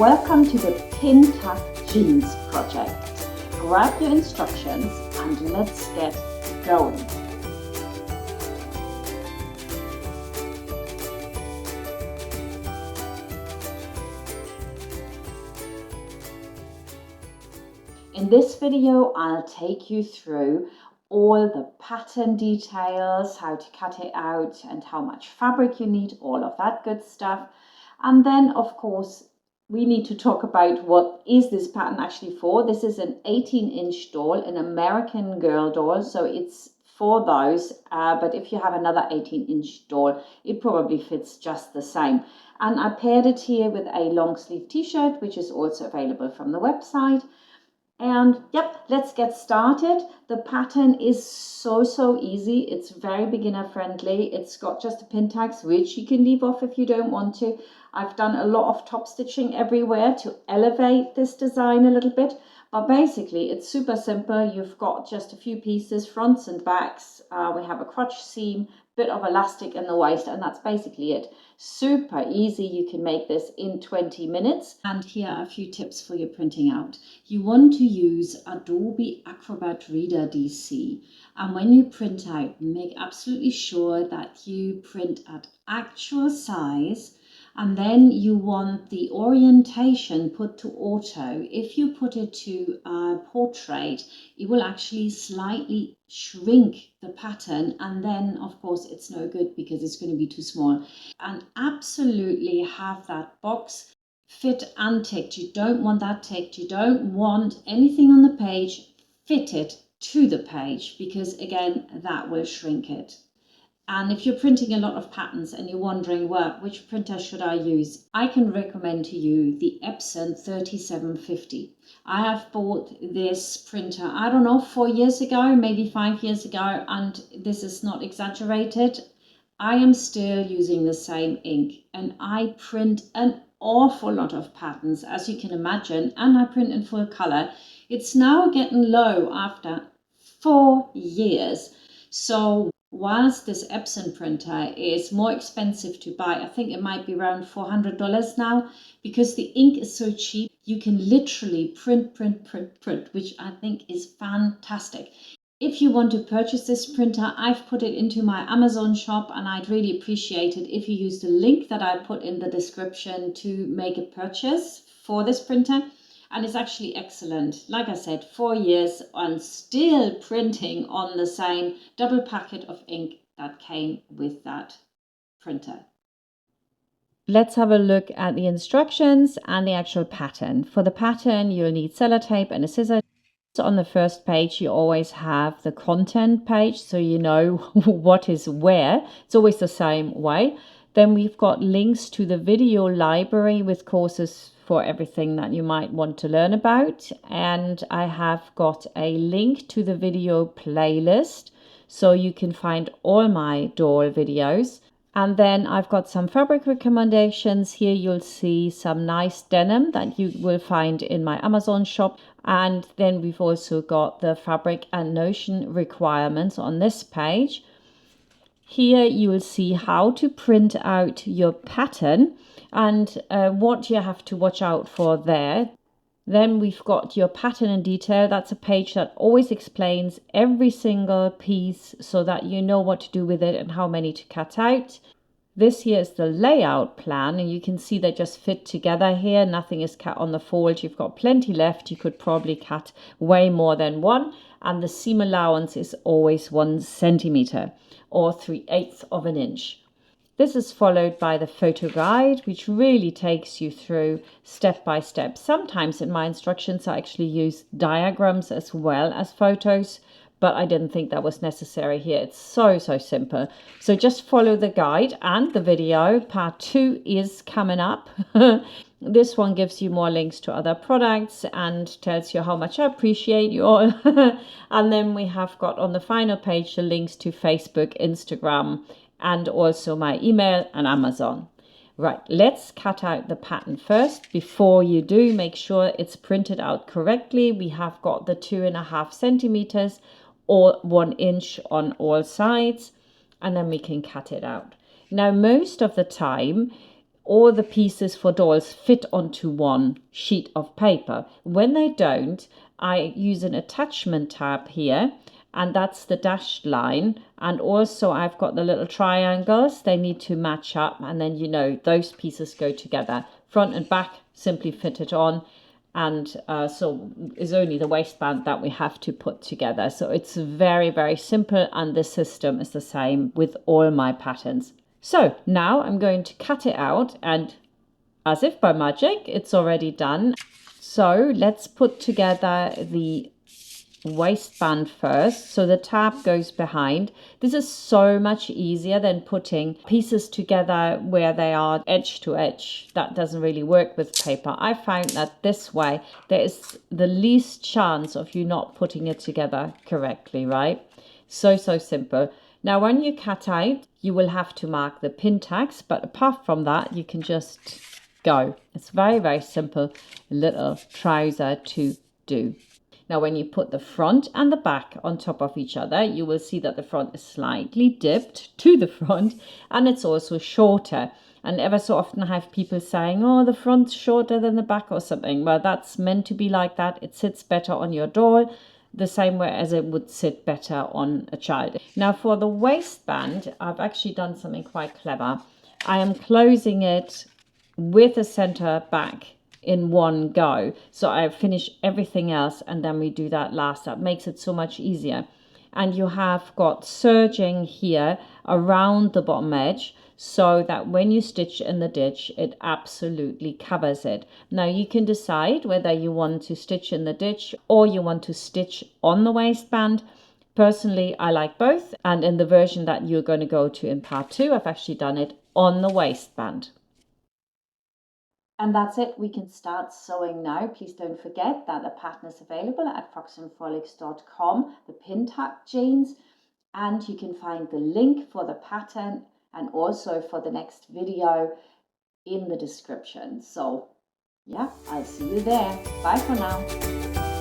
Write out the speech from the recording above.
Welcome to the Pin Tuck Jeans project. Grab your instructions and let's get going. In this video, I'll take you through all the pattern details, how to cut it out and how much fabric you need, all of that good stuff. And then, of course, we need to talk about what is this pattern actually for. This is an 18-inch doll, an American Girl doll, so it's for those. But if you have another 18-inch doll, it probably fits just the same. And I paired it here with a long sleeve t-shirt, which is also available from the website. And yep, let's get started. The pattern is so easy. It's very beginner friendly. It's got just a pin tags, which you can leave off if you don't want to. I've done a lot of top stitching everywhere to elevate this design a little bit. But basically, it's super simple. You've got just a few pieces, fronts and backs. We have a crotch seam, bit of elastic in the waist, and that's basically it. Super easy. You can make this in 20 minutes. And here are a few tips for your printing out. You want to use Adobe Acrobat Reader DC. And when you print out, make absolutely sure that you print at actual size. And then you want the orientation put to auto. If you put it to portrait, it will actually slightly shrink the pattern, and then of course it's no good because it's going to be too small. And absolutely have that box fit unticked. You don't want that ticked. You don't want anything on the page fitted to the page, because again that will shrink it. And if you're printing a lot of patterns and you're wondering, well, which printer should I use? I can recommend to you the Epson 3750. I have bought this printer, I don't know, 4 years ago, maybe 5 years ago, and this is not exaggerated. I am still using the same ink, and I print an awful lot of patterns, as you can imagine, and I print in full color. It's now getting low after 4 years. So whilst this Epson printer is more expensive to buy, I think it might be around $400 now, because the ink is so cheap, you can literally print, which I think is fantastic. If you want to purchase this printer, I've put it into my Amazon shop, and I'd really appreciate it if you use the link that I put in the description to make a purchase for this printer. And it's actually excellent. Like I said, 4 years and still printing on the same double packet of ink that came with that printer. Let's have a look at the instructions and the actual pattern. For the pattern, you'll need sellotape and a scissor. So on the first page, you always have the content page, so you know what is where. It's always the same way. Then we've got links to the video library with courses for everything that you might want to learn about. And I have got a link to the video playlist, so you can find all my doll videos. And then I've got some fabric recommendations. Here you'll see some nice denim that you will find in my Amazon shop. And then we've also got the fabric and notion requirements on this page. Here you will see how to print out your pattern and what you have to watch out for there. Then we've got your pattern in detail. That's a page that always explains every single piece so that you know what to do with it and how many to cut out. This here is the layout plan, and you can see they just fit together here. Nothing is cut on the fold. You've got plenty left. You could probably cut way more than one. And the seam allowance is always 1 centimeter or 3/8 of an inch. This is followed by the photo guide, which really takes you through step by step. Sometimes in my instructions, I actually use diagrams as well as photos, but I didn't think that was necessary here. It's so simple. So just follow the guide and the video. Part 2 is coming up. This one gives you more links to other products and tells you how much I appreciate you all. And then we have got on the final page the links to Facebook, Instagram, and also my email and Amazon. Right, let's cut out the pattern first. Before you do, make sure it's printed out correctly. We have got the 2.5 centimeters or 1 inch on all sides, and then we can cut it out. Now, most of the time, all the pieces for dolls fit onto one sheet of paper. When they don't, I use an attachment tab here, and that's the dashed line. And also I've got the little triangles, they need to match up, and then, you know, those pieces go together. Front and back simply fit it on. And so it's only the waistband that we have to put together. So it's very, very simple, and the system is the same with all my patterns. So now I'm going to cut it out, and as if by magic, it's already done. So let's put together the waistband first. So the tab goes behind. This is so much easier than putting pieces together where they are edge to edge. That doesn't really work with paper. I found that this way there is the least chance of you not putting it together correctly, right? So simple. Now when you cut out, you will have to mark the pin tags, but apart from that, you can just go. It's very, very simple little trouser to do. Now, when you put the front and the back on top of each other, you will see that the front is slightly dipped to the front, and it's also shorter. And ever so often I have people saying, oh, the front's shorter than the back or something. Well, that's meant to be like that. It sits better on your doll, the same way as it would sit better on a child. Now, for the waistband, I've actually done something quite clever. I am closing it with a center back in one go. So I finish everything else, and then we do that last. That makes it so much easier. And you have got serging here around the bottom edge, so that when you stitch in the ditch, it absolutely covers it. Now you can decide whether you want to stitch in the ditch or you want to stitch on the waistband. Personally, I like both, and in the version that you're going to go to in part 2, I've actually done it on the waistband. And that's it. We can start sewing now. Please don't forget that the pattern is available at frocksandfrolics.com, the pin tag jeans, and you can find the link for the pattern and also for the next video in the description. So yeah, I'll see you there. Bye for now.